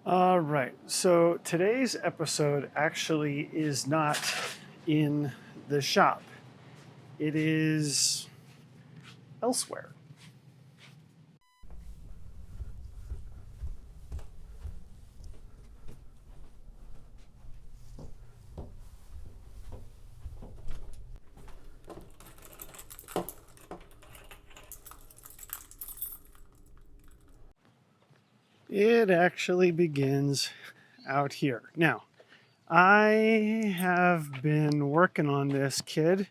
All right, so today's episode actually is not in the shop. It is elsewhere. It actually begins out here. Now, I have been working on this kid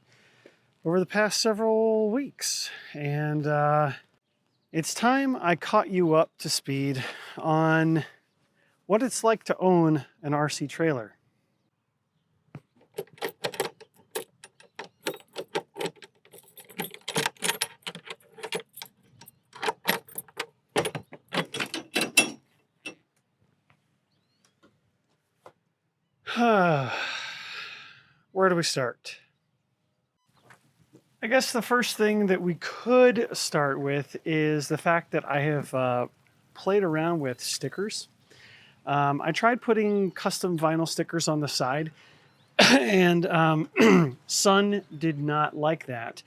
over the past several weeks, and it's time I caught you up to speed on what it's like to own an RC trailer. Where do we start? I guess the first thing that we could start with is the fact that I have played around with stickers. I tried putting custom vinyl stickers on the side, and Sun did not like that.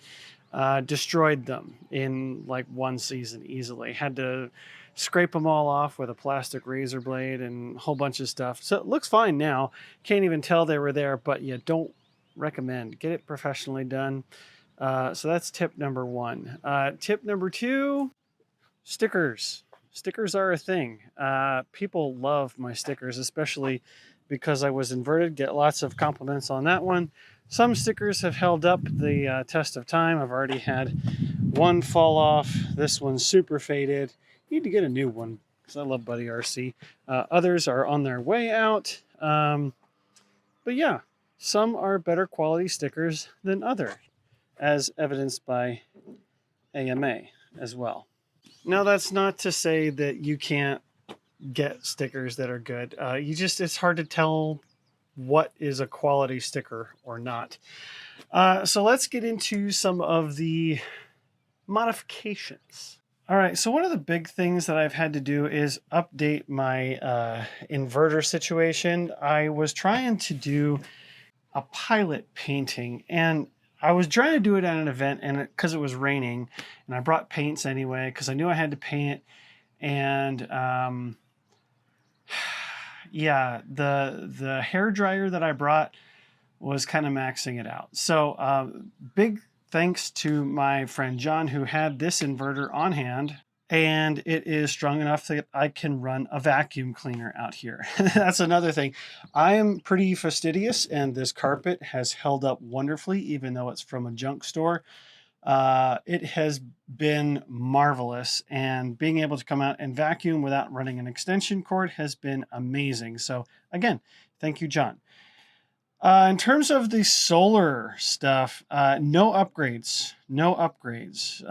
Destroyed them in like one season easily. Had to scrape them all off with a plastic razor blade and a whole bunch of stuff. So it looks fine now. Can't even tell they were there, but you don't recommend. Get it professionally done. So that's tip number one. Tip number two, stickers. Stickers are a thing. People love my stickers, especially because I was inverted. Get lots of compliments on that one. Some stickers have held up the test of time. I've already had one fall off. This one's super faded. Need to get a new one because I love BuddyRC. Others are on their way out. But yeah, some are better quality stickers than others, as evidenced by AMA as well. Now, that's not to say that you can't get stickers that are good. It's hard to tell what is a quality sticker or not. So let's get into some of the modifications. All right, so one of the big things that I've had to do is update my inverter situation. I was trying to do a pilot painting, and I was trying to do it at an event, and because it was raining, and I brought paints anyway because I knew I had to paint it, and yeah, the hair dryer that I brought was kind of maxing it out. So big thanks to my friend John, who had this inverter on hand, and it is strong enough that I can run a vacuum cleaner out here. That's another thing. I am pretty fastidious, and this carpet has held up wonderfully, even though it's from a junk store. It has been marvelous, and being able to come out and vacuum without running an extension cord has been amazing. So again, thank you, John. In terms of the solar stuff, no upgrades. No upgrades.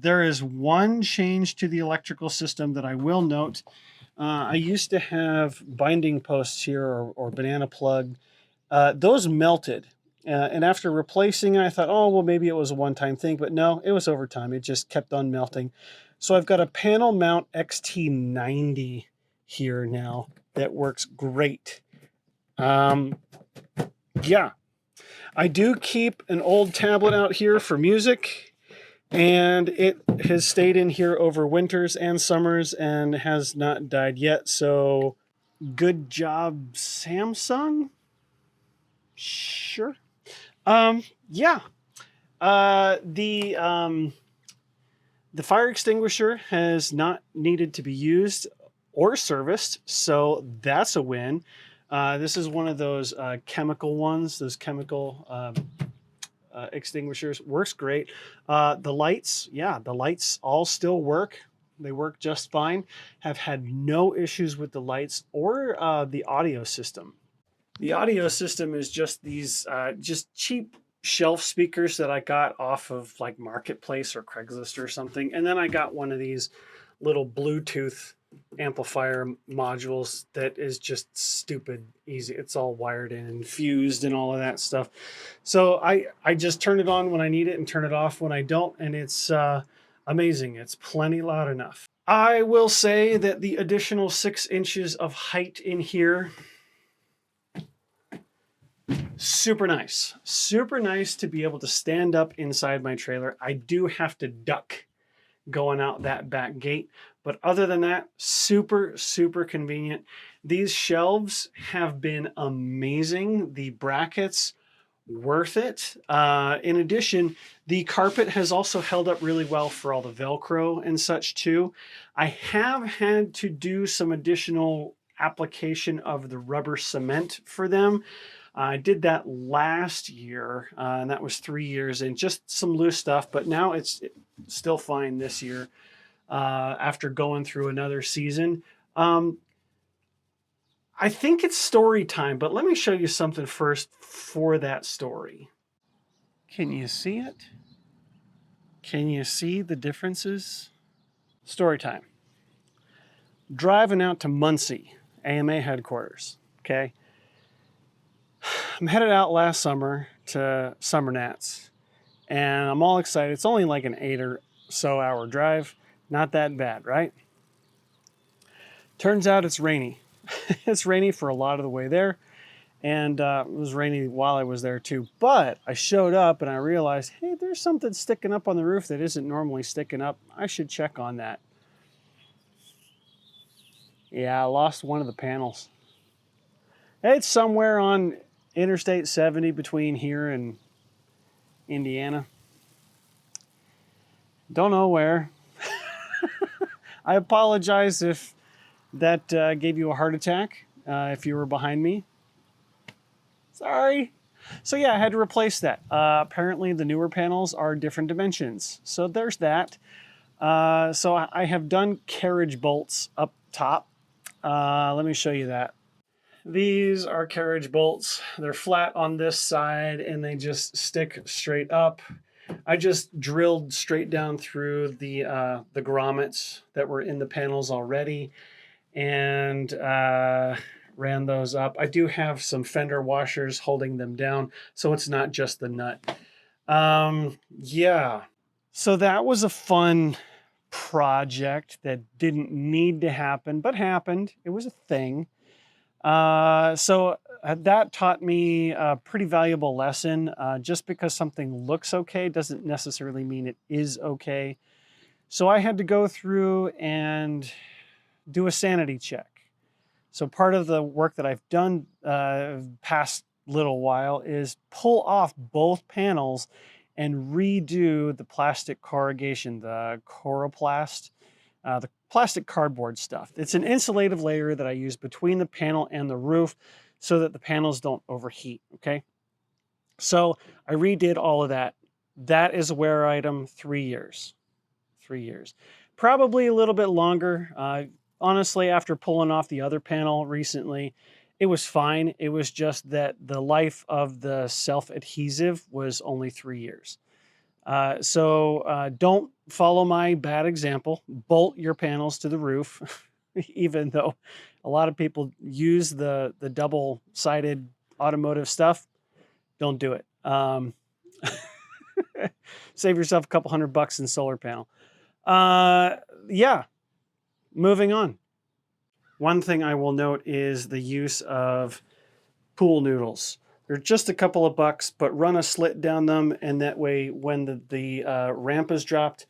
There is one change to the electrical system that I will note. I used to have binding posts here or banana plug. Those melted. And after replacing it, I thought, oh, well, maybe it was a one-time thing. But no, it was over time. It just kept on melting. So I've got a panel mount XT90 here now that works great. Yeah, I do keep an old tablet out here for music, and it has stayed in here over winters and summers and has not died yet. So good job, Samsung. Sure. Yeah. The fire extinguisher has not needed to be used or serviced, so that's a win. This is one of those chemical ones, those chemical extinguishers. Works great. The lights, yeah, the lights all still work. They work just fine. Have had no issues with the lights or the audio system. The audio system is just these just cheap shelf speakers that I got off of like Marketplace or Craigslist or something. And then I got one of these little Bluetooth amplifier modules that is just stupid easy. It's all wired in and fused and all of that stuff. So I just turn it on when I need it and turn it off when I don't. And it's amazing. It's plenty loud enough. I will say that the additional 6 inches of height in here, super nice. Super nice to be able to stand up inside my trailer. I do have to duck going out that back gate, but other than that, super, super convenient. These shelves have been amazing. The brackets, worth it. In addition, the carpet has also held up really well for all the Velcro and such too. I have had to do some additional application of the rubber cement for them. I did that last year, and that was 3 years, and just some loose stuff, but now it's still fine this year after going through another season. I think it's story time, but let me show you something first for that story. Can you see it? Can you see the differences? Story time. Driving out to Muncie, AMA headquarters, okay? I'm headed out last summer to Summer Nats, and I'm all excited. It's only like an 8 or so hour drive. Not that bad, right? Turns out it's rainy. It's rainy for a lot of the way there, and it was rainy while I was there too. But I showed up and I realized, hey, there's something sticking up on the roof that isn't normally sticking up. I should check on that. Yeah, I lost one of the panels. It's somewhere on Interstate 70 between here and Indiana. Don't know where. I apologize if that gave you a heart attack, if you were behind me. Sorry. So yeah, I had to replace that. Apparently the newer panels are different dimensions. So there's that. So I have done carriage bolts up top. Let me show you that. These are carriage bolts. They're flat on this side and they just stick straight up. I just drilled straight down through the grommets that were in the panels already and ran those up. I do have some fender washers holding them down, so it's not just the nut. Yeah. So that was a fun project that didn't need to happen, but happened. It was a thing. So that taught me a pretty valuable lesson. Just because something looks okay doesn't necessarily mean it is okay. So I had to go through and do a sanity check. So part of the work that I've done past little while is pull off both panels and redo the plastic corrugation, the coroplast, the plastic cardboard stuff. It's an insulative layer that I use between the panel and the roof so that the panels don't overheat, okay? So I redid all of that. That is a wear item, 3 years. 3 years. Probably a little bit longer. Honestly, after pulling off the other panel recently, it was fine. It was just that the life of the self-adhesive was only 3 years. So don't follow my bad example. Bolt your panels to the roof, even though a lot of people use the double-sided automotive stuff. Don't do it. Save yourself a couple $100 in solar panel. Yeah, moving on. One thing I will note is the use of pool noodles. They're just a couple of bucks, but run a slit down them, and that way when the ramp is dropped,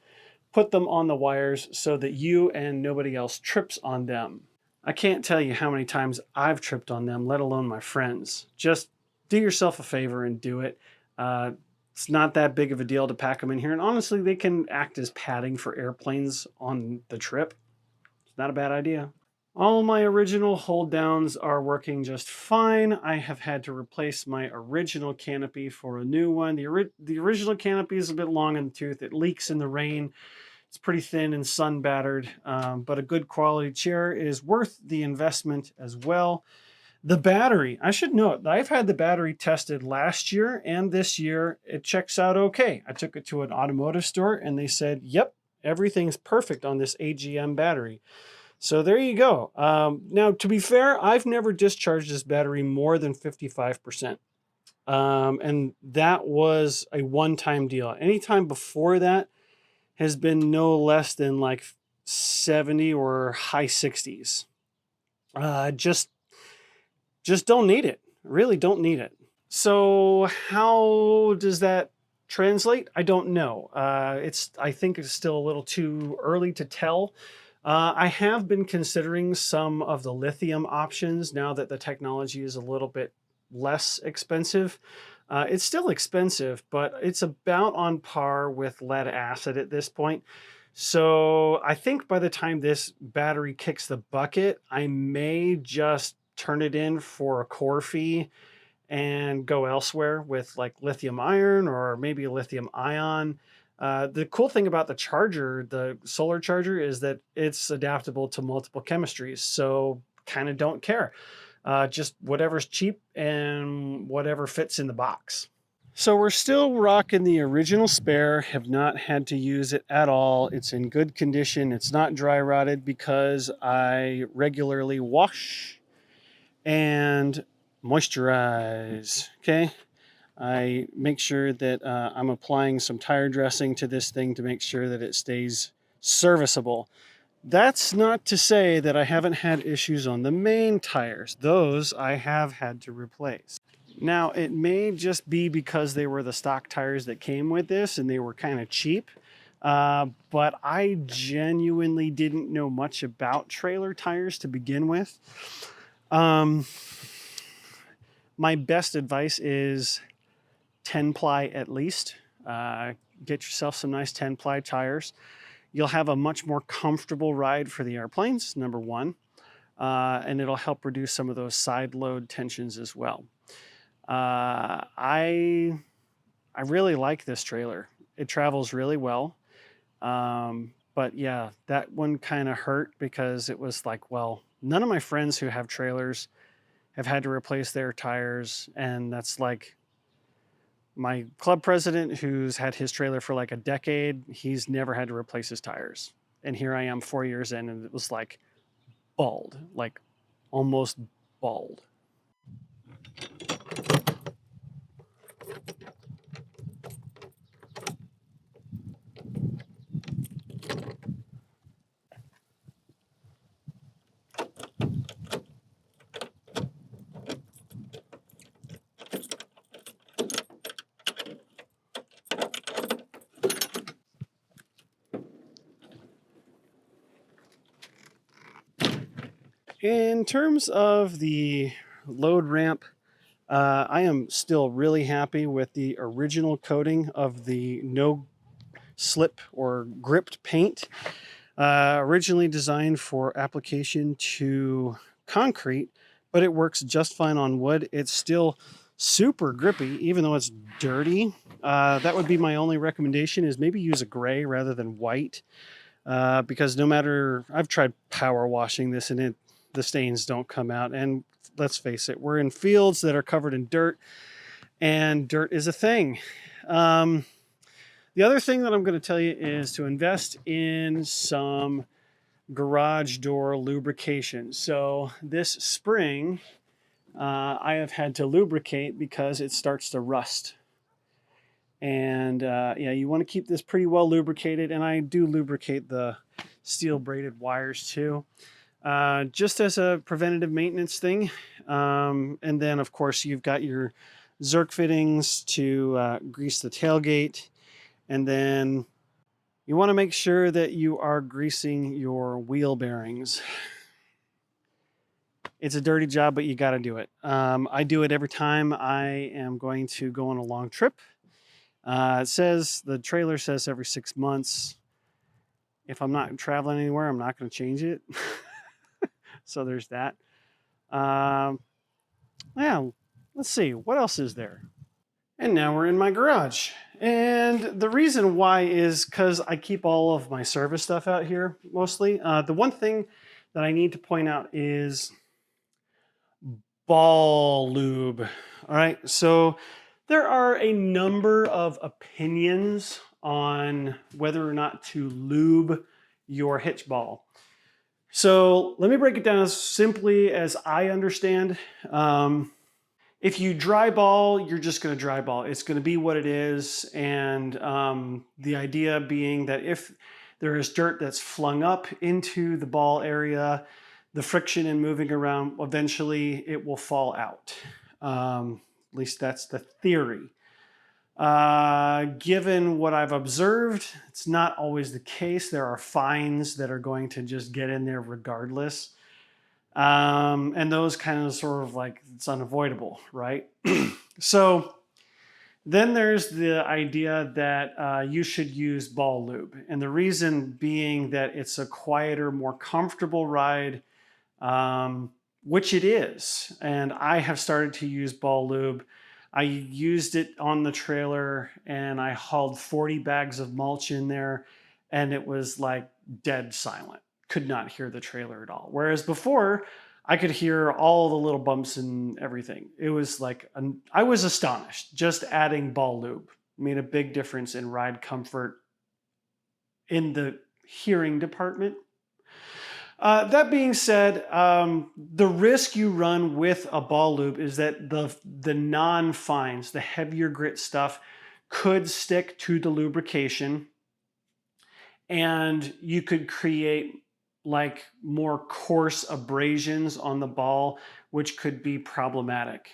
put them on the wires so that you and nobody else trips on them. I can't tell you how many times I've tripped on them, let alone my friends. Just do yourself a favor and do it. It's not that big of a deal to pack them in here, and honestly, they can act as padding for airplanes on the trip. It's not a bad idea. All my original hold downs are working just fine. I have had to replace my original canopy for a new one. The original canopy is a bit long in the tooth. It leaks in the rain. It's pretty thin and sun battered, but a good quality chair is worth the investment as well. The battery, I should note, I've had the battery tested last year and this year. It checks out okay. I took it to an automotive store and they said, yep, everything's perfect on this AGM battery. So there you go. Now, to be fair, I've never discharged this battery more than 55%. And that was a one-time deal. Anytime before that has been no less than like 70 or high 60s. Just don't need it. Really don't need it. So how does that translate? I don't know. I think it's still a little too early to tell. I have been considering some of the lithium options now that the technology is a little bit less expensive. It's still expensive, but it's about on par with lead acid at this point. So I think by the time this battery kicks the bucket, I may just turn it in for a core fee and go elsewhere with like lithium iron or maybe a lithium ion. The cool thing about the charger, the solar charger, is that it's adaptable to multiple chemistries. So kind of don't care. Just whatever's cheap and whatever fits in the box. So we're still rocking the original spare, have not had to use it at all. It's in good condition. It's not dry rotted because I regularly wash and moisturize. Okay. I make sure that I'm applying some tire dressing to this thing to make sure that it stays serviceable. That's not to say that I haven't had issues on the main tires. Those I have had to replace. Now, it may just be because they were the stock tires that came with this and they were kind of cheap. But I genuinely didn't know much about trailer tires to begin with. My best advice is 10 ply at least. Get yourself some nice 10 ply tires. You'll have a much more comfortable ride for the airplanes, number one, and it'll help reduce some of those side load tensions as well. I really like this trailer. It travels really well. But yeah, that one kind of hurt because it was like, well, none of my friends who have trailers have had to replace their tires. And that's like my club president who's had his trailer for like a decade. He's never had to replace his tires. And here I am 4 years in and it was like bald, like almost bald. In terms of the load ramp, I am still really happy with the original coating of the no slip or gripped paint. Originally designed for application to concrete, but it works just fine on wood. It's still super grippy, even though it's dirty. That would be my only recommendation is maybe use a gray rather than white. Because no matter, I've tried power washing this and the stains don't come out. And let's face it, we're in fields that are covered in dirt and dirt is a thing. The other thing that I'm going to tell you is to invest in some garage door lubrication. So this spring, I have had to lubricate because it starts to rust. And yeah, you want to keep this pretty well lubricated. And I do lubricate the steel braided wires too, just as a preventative maintenance thing. And then, of course, you've got your Zerk fittings to grease the tailgate. And then you want to make sure that you are greasing your wheel bearings. It's a dirty job, but you got to do it. I do it every time I am going to go on a long trip. The trailer says every 6 months. If I'm not traveling anywhere, I'm not going to change it. So there's that. Yeah, let's see. What else is there? And now we're in my garage. And the reason why is because I keep all of my service stuff out here mostly. The one thing that I need to point out is ball lube. All right. So there are a number of opinions on whether or not to lube your hitch ball. So let me break it down as simply as I understand. If you dry ball, you're just going to dry ball. It's going to be what it is. And the idea being that if There is dirt that's flung up into the ball area. The friction and moving around, eventually it will fall out. At least that's the theory. Given what I've observed, it's not always the case. There are fines that are going to just get in there regardless. And those kind of sort of like, it's unavoidable, right? So then there's the idea that you should use ball lube. And the reason being that it's a quieter, more comfortable ride, which it is. And I have started to use ball lube. I used it on the trailer and I hauled 40 bags of mulch in there and it was like dead silent. Could not hear the trailer at all. Whereas before, I could hear all the little bumps and everything. It was like, I was astonished. Just adding ball lube made a big difference in ride comfort in the hearing department. That being said, the risk you run with a ball lube is that the non-fines, the heavier grit stuff, could stick to the lubrication and you could create like more coarse abrasions on the ball, which could be problematic.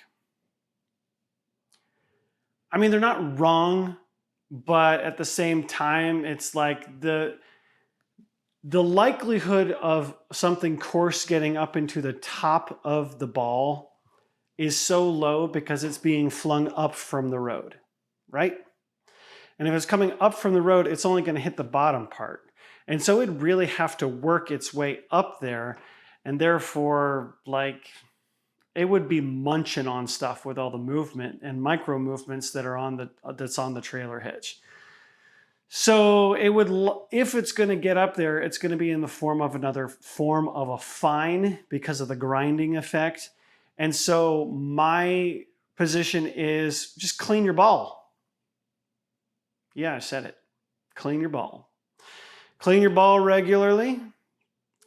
I mean, they're not wrong, but at the same time, it's like the likelihood of something coarse getting up into the top of the ball is so low because it's being flung up from the road, right? And if it's coming up from the road, it's only going to hit the bottom part. And so it'd really have to work its way up there. And therefore, like, it would be munching on stuff with all the movement and micro movements that are that's on the trailer hitch. So it would, if it's going to get up there, it's going to be in the form of another form of a fine because of the grinding effect. And so my position is just clean your ball. Yeah, I said it. Clean your ball. Clean your ball regularly.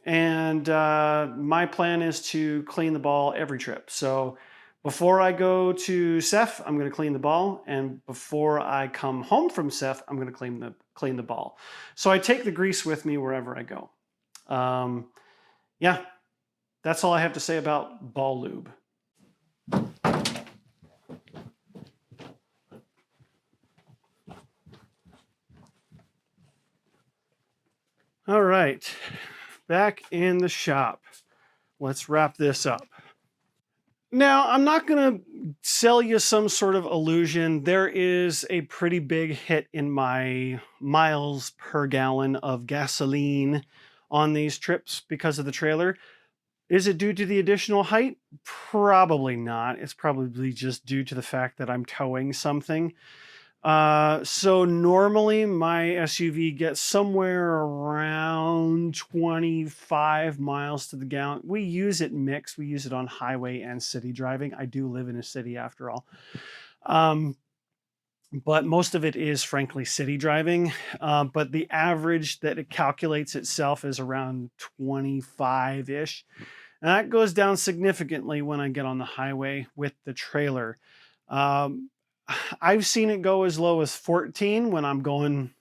And my plan is to clean the ball every trip. So before I go to Ceph, I'm going to clean the ball. And before I come home from Ceph, I'm going to clean the ball. So I take the grease with me wherever I go. Yeah, that's all I have to say about ball lube. All right, back in the shop. Let's wrap this up. Now, I'm not going to sell you some sort of illusion. There is a pretty big hit in my miles per gallon of gasoline on these trips because of the trailer. Is it due to the additional height? Probably not. It's probably just due to the fact that I'm towing something. So normally my SUV gets somewhere around 25 miles to the gallon. We use it mixed. We use it on highway and city driving. I do live in a city after all. But most of it is frankly city driving. But the average that it calculates itself is around 25-ish. And that goes down significantly when I get on the highway with the trailer. I've seen it go as low as 14 when I'm going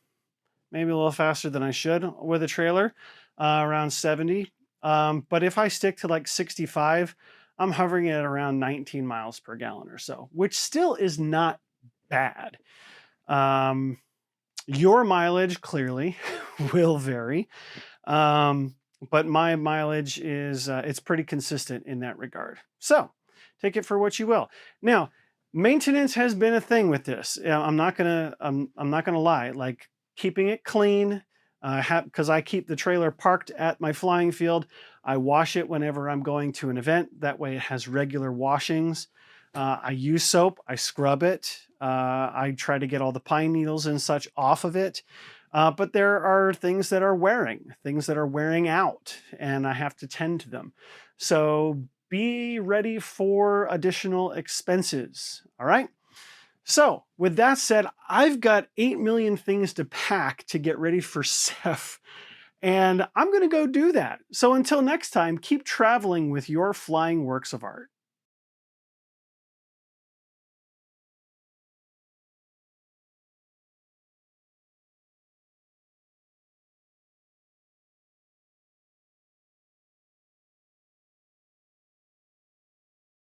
maybe a little faster than I should with a trailer, around 70. But if I stick to like 65, I'm hovering at around 19 miles per gallon or so, which still is not bad. Your mileage clearly will vary. But my mileage is, it's pretty consistent in that regard. So take it for what you will. Now, maintenance has been a thing with this. I'm not gonna lie. Like keeping it clean, because I keep the trailer parked at my flying field. I wash it whenever I'm going to an event. That way, it has regular washings. I use soap. I scrub it. I try to get all the pine needles and such off of it. But there are things that are wearing out, and I have to tend to them. So be ready for additional expenses. All right. So with that said, I've got 8 million things to pack to get ready for Ceph, and I'm going to go do that. So until next time, keep traveling with your flying works of art.